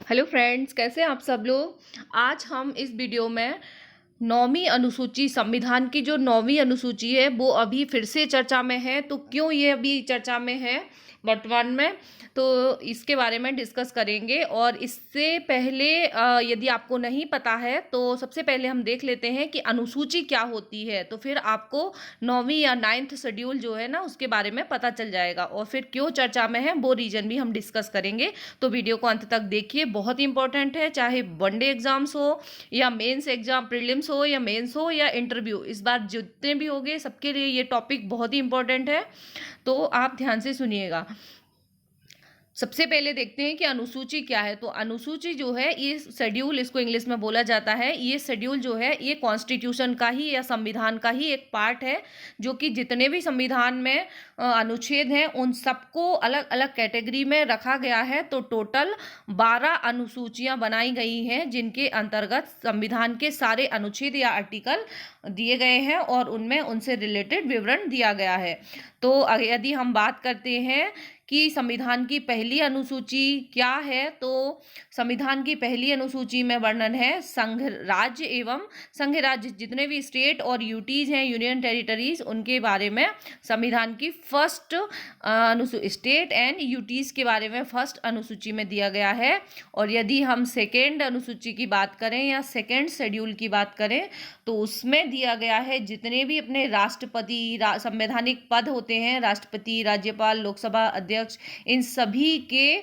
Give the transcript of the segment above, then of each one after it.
Hello friends, कैसे हैं आप सब लोग। आज हम इस वीडियो में नौवीं अनुसूची, संविधान की जो नौवीं अनुसूची है वो अभी फिर से चर्चा में है। तो क्यों ये अभी चर्चा में है वर्तमान में, तो इसके बारे में डिस्कस करेंगे। और इससे पहले यदि आपको नहीं पता है तो सबसे पहले हम देख लेते हैं कि अनुसूची क्या होती है, तो फिर आपको नौवीं या नाइन्थ शेड्यूल जो है ना उसके बारे में पता चल जाएगा। और फिर क्यों चर्चा में है वो रीजन भी हम डिस्कस करेंगे। तो वीडियो को अंत तक देखिए, बहुत ही इंपॉर्टेंट है। चाहे वनडे एग्जाम्स हो या मेंस एग्जाम, प्रीलिम्स हो या मेंस हो या इंटरव्यू, इस बार जितने भी होंगे सबके लिए ये टॉपिक बहुत ही इंपॉर्टेंट है। तो आप ध्यान से सुनिएगा। सबसे पहले देखते हैं कि अनुसूची क्या है। तो अनुसूची जो है, ये शेड्यूल इसको इंग्लिश में बोला जाता है। ये शेड्यूल जो है ये कॉन्स्टिट्यूशन का ही या संविधान का ही एक पार्ट है, जो कि जितने भी संविधान में अनुच्छेद हैं उन सबको अलग अलग कैटेगरी में रखा गया है। तो टोटल 12 अनुसूचियां बनाई गई हैं, जिनके अंतर्गत संविधान के सारे अनुच्छेद या आर्टिकल दिए गए हैं और उनमें उनसे रिलेटेड विवरण दिया गया है। तो यदि हम बात करते हैं कि संविधान की पहली अनुसूची क्या है, तो संविधान की पहली अनुसूची में वर्णन है संघ राज्य एवं संघ राज्य, जितने भी स्टेट और यूटीज हैं, यूनियन टेरिटरीज, उनके बारे में संविधान की फर्स्ट स्टेट एंड यूटीज के बारे में फर्स्ट अनुसूची में दिया गया है। और यदि हम सेकेंड अनुसूची की बात करें या सेकेंड शेड्यूल की बात करें, तो उसमें दिया गया है जितने भी अपने राष्ट्रपति संवैधानिक पद होते हैं, राष्ट्रपति, राज्यपाल, लोकसभा अध्यक्ष, इन सभी के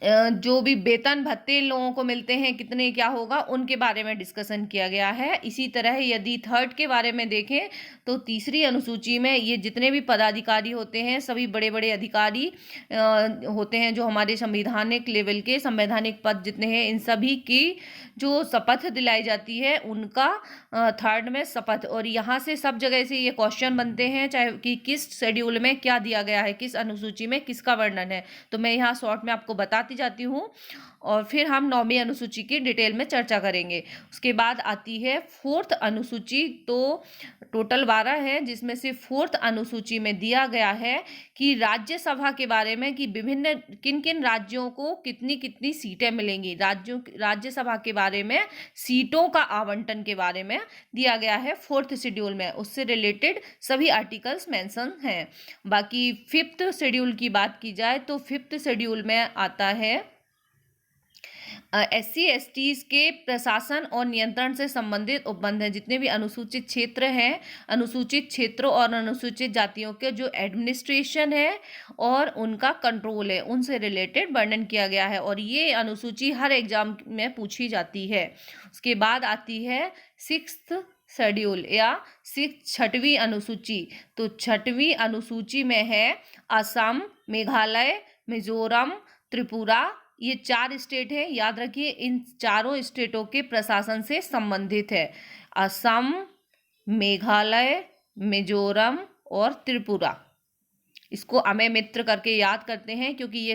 जो भी वेतन भत्ते इन लोगों को मिलते हैं, कितने क्या होगा, उनके बारे में डिस्कशन किया गया है। इसी तरह यदि थर्ड के बारे में देखें तो तीसरी अनुसूची में ये जितने भी पदाधिकारी होते हैं, सभी बड़े बड़े अधिकारी होते हैं जो हमारे संवैधानिक लेवल के संवैधानिक पद जितने हैं, इन सभी की जो शपथ दिलाई जाती है उनका थर्ड में शपथ। और यहाँ से सब जगह से ये क्वेश्चन बनते हैं, चाहे कि किस शेड्यूल में क्या दिया गया है, किस अनुसूची में किसका वर्णन है। तो मैं यहाँ शॉर्ट में आपको बताती जाती हूँ और फिर हम नौवीं अनुसूची की डिटेल में चर्चा करेंगे। उसके बाद आती है फोर्थ अनुसूची। तो टोटल 12 है, जिसमें से फोर्थ अनुसूची में दिया गया है कि राज्यसभा के बारे में, कि विभिन्न किन किन राज्यों को कितनी कितनी सीटें मिलेंगी, राज्यसभा के बारे में सीटों का आवंटन के बारे में दिया गया है फोर्थ शेड्यूल में। उससे रिलेटेड सभी आर्टिकल्स मेंशन हैं। बाकी फिफ्थ शेड्यूल की बात की जाए तो फिफ्थ शेड्यूल में आता है SC STs के प्रशासन और नियंत्रण से संबंधित उपबंध हैं। जितने भी अनुसूचित क्षेत्र हैं, अनुसूचित क्षेत्रों और अनुसूचित जातियों के जो एडमिनिस्ट्रेशन है और उनका कंट्रोल है, उनसे रिलेटेड वर्णन किया गया है। और ये अनुसूची हर एग्जाम में पूछी जाती है। उसके बाद आती है सिक्स्थ शेड्यूल या छठवीं अनुसूची। तो छठवीं अनुसूची में है असम, मेघालय, मिजोरम, त्रिपुरा, ये 4 स्टेट है। याद रखिए, इन चारों स्टेटों के प्रशासन से संबंधित है। असम, मेघालय, मिजोरम और त्रिपुरा। इसको अमेय मित्र करके याद करते हैं, क्योंकि ये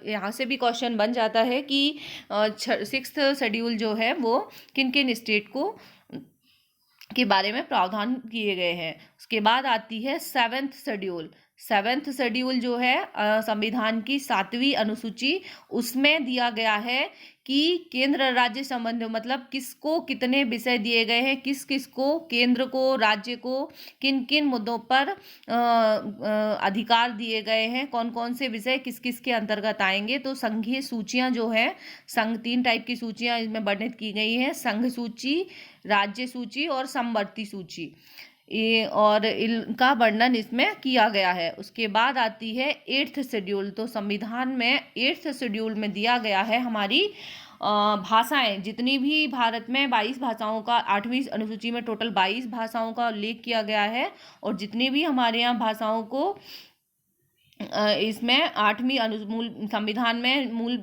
यहाँ से भी क्वेश्चन बन जाता है कि सिक्स्थ शेड्यूल जो है वो किन किन स्टेट को के बारे में प्रावधान किए गए हैं। उसके बाद आती है सेवेंथ शेड्यूल। सेवेंथ शेड्यूल जो है संविधान की 7वीं अनुसूची, उसमें दिया गया है कि केंद्र राज्य संबंध, मतलब किसको कितने विषय दिए गए हैं, किस किस को, केंद्र को, राज्य को किन किन मुद्दों पर अधिकार दिए गए हैं, कौन कौन से विषय किस किस के अंतर्गत आएंगे। तो संघीय सूचियां जो है, संघ 3 टाइप की सूचियां इसमें वर्णित की गई हैं, संघ सूची, राज्य सूची और समवर्ती सूची, और इनका वर्णन इसमें किया गया है। उसके बाद आती है 8th शेड्यूल। तो संविधान में 8th शेड्यूल में दिया गया है हमारी भाषाएं, जितनी भी भारत में 22 भाषाओं का, 8वीं अनुसूची में टोटल 22 भाषाओं का उल्लेख किया गया है। और जितनी भी हमारे यहाँ भाषाओं को इसमें 8वीं मूल संविधान में मूल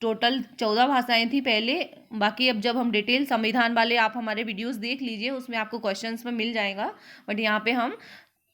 टोटल 14 भाषाएं थी पहले। बाकी अब जब हम डिटेल संविधान वाले आप हमारे वीडियोस देख लीजिए, उसमें आपको क्वेश्चंस में मिल जाएगा। बट यहाँ पे हम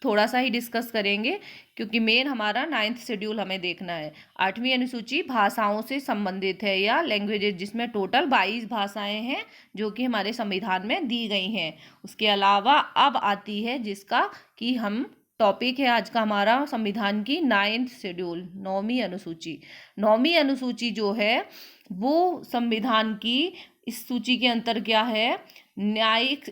थोड़ा सा ही डिस्कस करेंगे, क्योंकि मेन हमारा 9th शेड्यूल हमें देखना है। 8वीं अनुसूची भाषाओं से संबंधित है या लैंग्वेजेस, जिसमें टोटल 22 भाषाएं हैं जो कि हमारे संविधान में दी गई हैं। उसके अलावा अब आती है जिसका कि हम टॉपिक है आज का हमारा संविधान की 9th शेड्यूल, 9वीं अनुसूची। 9वीं अनुसूची जो है वो संविधान की इस सूची के अंतर क्या है, न्यायिक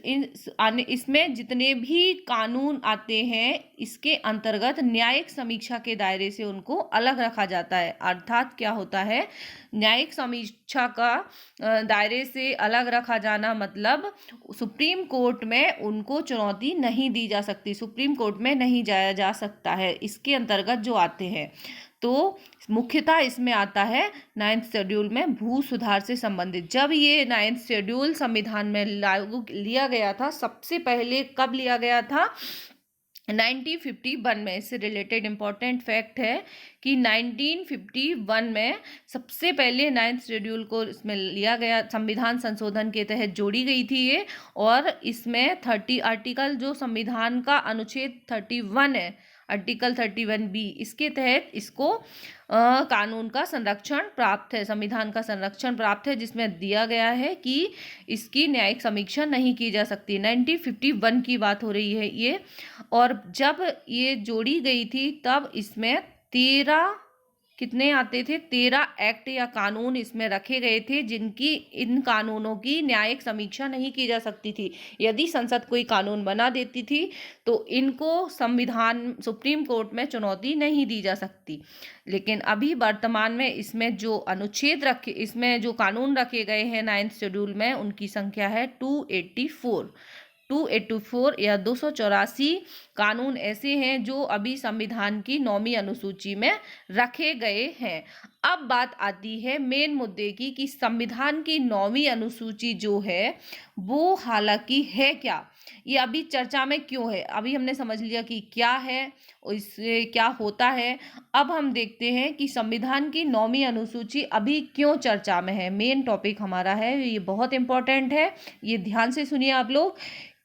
इसमें जितने भी कानून आते हैं इसके अंतर्गत न्यायिक समीक्षा के दायरे से उनको अलग रखा जाता है। अर्थात क्या होता है, न्यायिक समीक्षा का दायरे से अलग रखा जाना मतलब सुप्रीम कोर्ट में उनको चुनौती नहीं दी जा सकती, सुप्रीम कोर्ट में नहीं जाया जा सकता है इसके अंतर्गत जो आते हैं। तो मुख्यतः इसमें आता है 9th शेड्यूल में भू सुधार से संबंधित। जब ये 9th शेड्यूल संविधान में लागू लिया गया था, सबसे पहले कब लिया गया था, 1951 में। इससे रिलेटेड इम्पॉर्टेंट फैक्ट है कि 1951 में सबसे पहले 9th शेड्यूल को इसमें लिया गया, संविधान संशोधन के तहत जोड़ी गई थी ये। और इसमें 30 आर्टिकल जो संविधान का अनुच्छेद 31 है, आर्टिकल 31B, इसके तहत इसको कानून का संरक्षण प्राप्त है, संविधान का संरक्षण प्राप्त है, जिसमें दिया गया है कि इसकी न्यायिक समीक्षा नहीं की जा सकती। 1951 की बात हो रही है ये। और जब ये जोड़ी गई थी तब इसमें 13 कितने आते थे, 13 एक्ट या कानून इसमें रखे गए थे जिनकी, इन कानूनों की न्यायिक समीक्षा नहीं की जा सकती थी। यदि संसद कोई कानून बना देती थी तो इनको संविधान सुप्रीम कोर्ट में चुनौती नहीं दी जा सकती। लेकिन अभी वर्तमान में इसमें जो अनुच्छेद रखे, इसमें जो कानून रखे गए हैं 9th शेड्यूल में, उनकी संख्या है 284 या 284 कानून ऐसे हैं जो अभी संविधान की 9वीं अनुसूची में रखे गए हैं। अब बात आती है मेन मुद्दे की कि संविधान की 9वीं अनुसूची जो है वो हालांकि है क्या, ये अभी चर्चा में क्यों है। अभी हमने समझ लिया कि क्या है, इससे क्या होता है। अब हम देखते हैं कि संविधान की 9वीं अनुसूची अभी क्यों चर्चा में है। मेन टॉपिक हमारा है, ये बहुत इंपॉर्टेंट है, ये ध्यान से सुनिए आप लोग।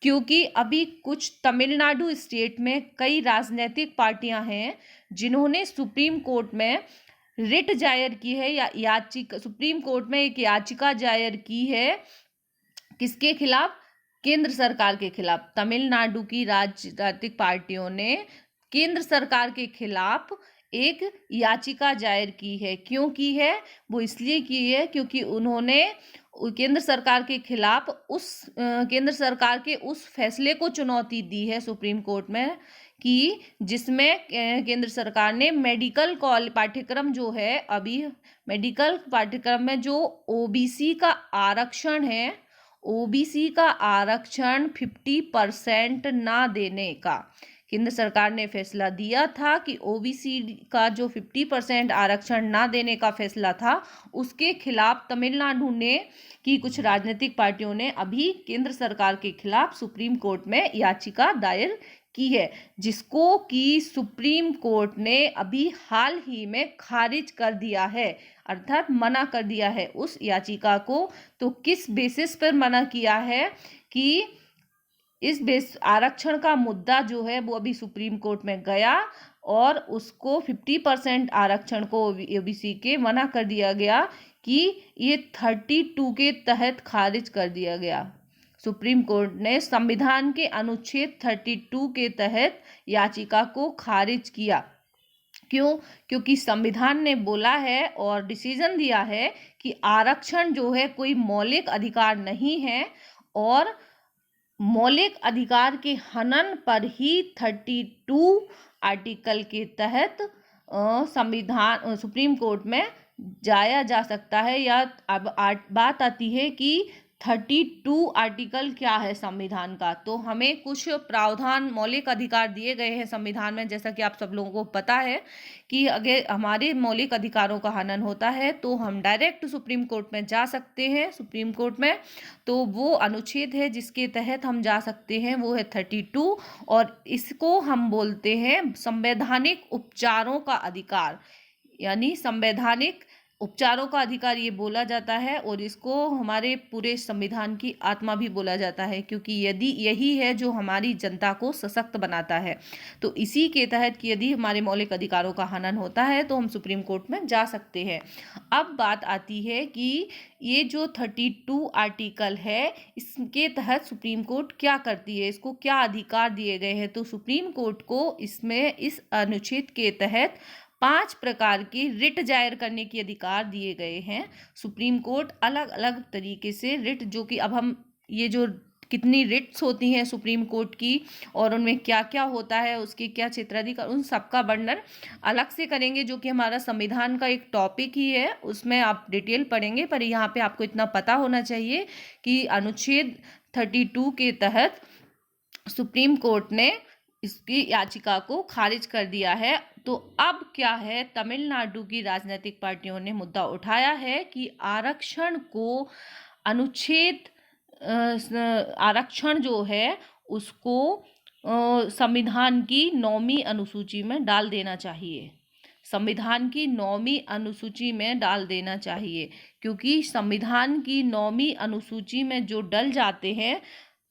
क्योंकि अभी कुछ तमिलनाडु स्टेट में कई राजनीतिक पार्टियां हैं जिन्होंने सुप्रीम कोर्ट में रिट दायर की है, या याचिका, सुप्रीम कोर्ट में एक याचिका दायर की है। किसके खिलाफ, केंद्र सरकार के खिलाफ। तमिलनाडु की राजनीतिक पार्टियों ने केंद्र सरकार के खिलाफ एक याचिका दायर की है। क्यों की है, वो इसलिए की है क्योंकि उन्होंने केंद्र सरकार के खिलाफ केंद्र सरकार के उस फैसले को चुनौती दी है सुप्रीम कोर्ट में कि जिसमें केंद्र सरकार ने मेडिकल पाठ्यक्रम जो है, अभी मेडिकल पाठ्यक्रम में जो ओबीसी का आरक्षण है, ओबीसी का आरक्षण 50% ना देने का केंद्र सरकार ने फैसला दिया था कि ओबीसी का जो 50% आरक्षण ना देने का फैसला था, उसके खिलाफ तमिलनाडु ने की कुछ राजनीतिक पार्टियों ने अभी केंद्र सरकार के खिलाफ सुप्रीम कोर्ट में याचिका दायर की है, जिसको कि सुप्रीम कोर्ट ने अभी हाल ही में खारिज कर दिया है, अर्थात मना कर दिया है उस याचिका को। तो किस बेसिस पर मना किया है कि इस आरक्षण का मुद्दा जो है वो अभी सुप्रीम कोर्ट में गया और उसको 50% आरक्षण को ओबीसी के मना कर दिया गया कि ये 32 के तहत खारिज कर दिया गया। सुप्रीम कोर्ट ने संविधान के अनुच्छेद 32 के तहत याचिका को खारिज किया। क्यों, क्योंकि संविधान ने बोला है और डिसीजन दिया है कि आरक्षण जो है कोई मौलिक अधिकार नहीं है और मौलिक अधिकार के हनन पर ही 32 आर्टिकल के तहत संविधान सुप्रीम कोर्ट में जाया जा सकता है। या अब बात आती है कि 32 आर्टिकल क्या है संविधान का, तो हमें कुछ प्रावधान, मौलिक अधिकार दिए गए हैं संविधान में। जैसा कि आप सब लोगों को पता है कि अगर हमारे मौलिक अधिकारों का हनन होता है तो हम डायरेक्ट सुप्रीम कोर्ट में जा सकते हैं। सुप्रीम कोर्ट में तो वो अनुच्छेद है जिसके तहत हम जा सकते हैं, वो है 32, और इसको हम बोलते हैं संवैधानिक उपचारों का अधिकार, यानी संवैधानिक उपचारों का अधिकार ये बोला जाता है और इसको हमारे पूरे संविधान की आत्मा भी बोला जाता है, क्योंकि यदि यही है जो हमारी जनता को सशक्त बनाता है। तो इसी के तहत कि यदि हमारे मौलिक अधिकारों का हनन होता है तो हम सुप्रीम कोर्ट में जा सकते हैं। अब बात आती है कि ये जो 32 आर्टिकल है इसके तहत सुप्रीम कोर्ट क्या करती है, इसको क्या अधिकार दिए गए हैं। तो सुप्रीम कोर्ट को इसमें इस अनुच्छेद के तहत 5 प्रकार की रिट जाहिर करने के अधिकार दिए गए हैं। सुप्रीम कोर्ट अलग अलग तरीके से रिट, जो कि अब हम ये जो कितनी रिट्स होती हैं सुप्रीम कोर्ट की और उनमें क्या क्या होता है, उसके क्या क्षेत्राधिकार, उन सबका वर्णन अलग से करेंगे, जो कि हमारा संविधान का एक टॉपिक ही है, उसमें आप डिटेल पढ़ेंगे। पर यहाँ पे आपको इतना पता होना चाहिए कि अनुच्छेद 32 के तहत सुप्रीम कोर्ट ने इसकी याचिका को खारिज कर दिया है। तो अब क्या है, तमिलनाडु की राजनीतिक पार्टियों ने मुद्दा उठाया है कि आरक्षण को अनुच्छेद आरक्षण जो है उसको संविधान की 9वीं अनुसूची में डाल देना चाहिए। संविधान की 9वीं अनुसूची में डाल देना चाहिए, क्योंकि संविधान की 9वीं अनुसूची में जो डल जाते हैं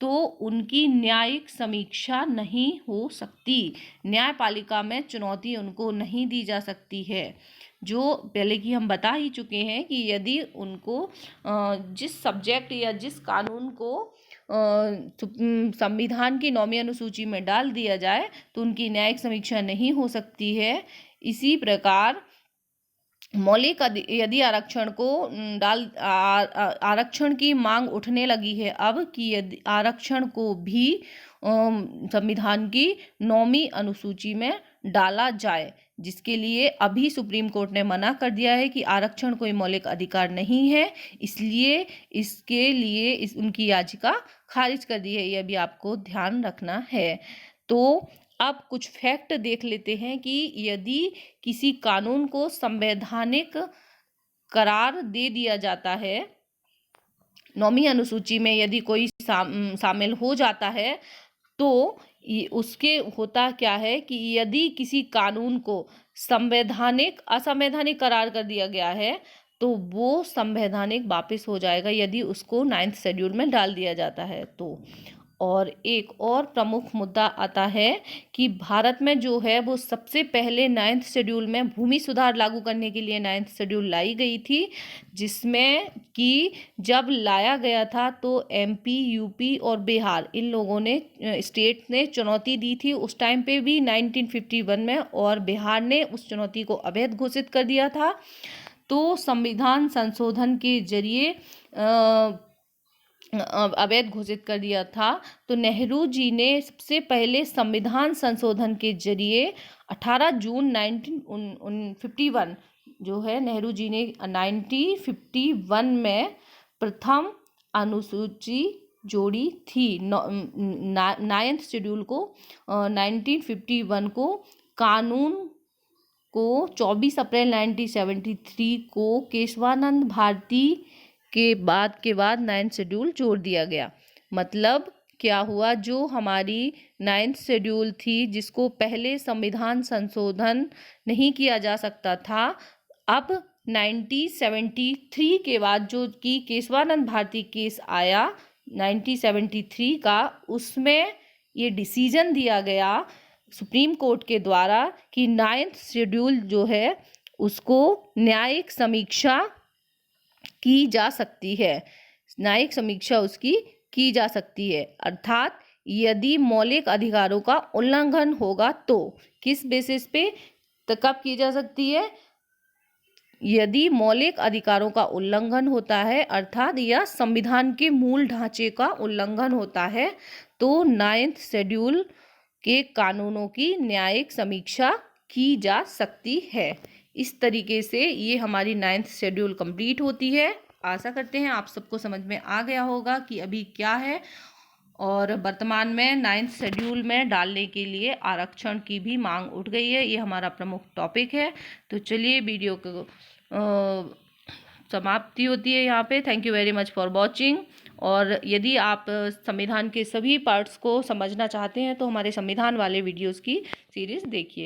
तो उनकी न्यायिक समीक्षा नहीं हो सकती, न्यायपालिका में चुनौती उनको नहीं दी जा सकती है। जो पहले की हम बता ही चुके हैं कि यदि उनको जिस सब्जेक्ट या जिस कानून को संविधान की 9वीं अनुसूची में डाल दिया जाए तो उनकी न्यायिक समीक्षा नहीं हो सकती है। इसी प्रकार मौलिक यदि आरक्षण को आरक्षण की मांग उठने लगी है अब कि यदि आरक्षण को भी संविधान की 9वीं अनुसूची में डाला जाए, जिसके लिए अभी सुप्रीम कोर्ट ने मना कर दिया है कि आरक्षण कोई मौलिक अधिकार नहीं है, इसलिए इसके लिए उनकी याचिका खारिज कर दी है। यह भी आपको ध्यान रखना है। तो अब कुछ फैक्ट देख लेते हैं कि यदि किसी कानून को संवैधानिक करार दे दिया जाता है, 9वीं अनुसूची में यदि कोई शामिल हो जाता है तो उसके होता क्या है कि यदि किसी कानून को असंवैधानिक करार कर दिया गया है तो वो संवैधानिक वापस हो जाएगा यदि उसको 9th शेड्यूल में डाल दिया जाता है तो। और एक और प्रमुख मुद्दा आता है कि भारत में जो है वो सबसे पहले 9th शेड्यूल में भूमि सुधार लागू करने के लिए 9th शेड्यूल लाई गई थी, जिसमें कि जब लाया गया था तो एमपी, यूपी और बिहार, इन लोगों ने स्टेट ने चुनौती दी थी उस टाइम पे भी 1951 में, और बिहार ने उस चुनौती को अवैध घोषित कर दिया था। तो संविधान संशोधन के जरिए अवैध घोषित कर दिया था। तो नेहरू जी ने सबसे पहले संविधान संशोधन के जरिए 18 जून 1951 जो है, नेहरू जी ने 1951 में प्रथम अनुसूची जोड़ी थी। 9th शेड्यूल को 1951 को कानून को 24 अप्रैल 1973 को केशवानंद भारती के बाद 9th शेड्यूल जोड़ दिया गया। मतलब क्या हुआ, जो हमारी 9th शेड्यूल थी जिसको पहले संविधान संशोधन नहीं किया जा सकता था, अब 1973 के बाद जो कि केशवानंद भारती केस आया 1973 का, उसमें ये डिसीजन दिया गया सुप्रीम कोर्ट के द्वारा कि 9th शेड्यूल जो है उसको न्यायिक समीक्षा की जा सकती है, न्यायिक समीक्षा उसकी की जा सकती है। अर्थात यदि मौलिक अधिकारों का उल्लंघन होगा तो किस बेसिस पे, तो कब की जा सकती है, यदि मौलिक अधिकारों का उल्लंघन होता है अर्थात या संविधान के मूल ढांचे का उल्लंघन होता है तो 9th शेड्यूल के कानूनों की न्यायिक समीक्षा की जा सकती है। इस तरीके से ये हमारी 9th शेड्यूल कंप्लीट होती है। आशा करते हैं आप सबको समझ में आ गया होगा कि अभी क्या है, और वर्तमान में 9th शेड्यूल में डालने के लिए आरक्षण की भी मांग उठ गई है। ये हमारा प्रमुख टॉपिक है। तो चलिए वीडियो को समाप्ति होती है यहाँ पे। Thank you very much for watching. और यदि आप संविधान के सभी पार्ट्स को समझना चाहते हैं तो हमारे संविधान वाले वीडियोस की सीरीज़ देखिए।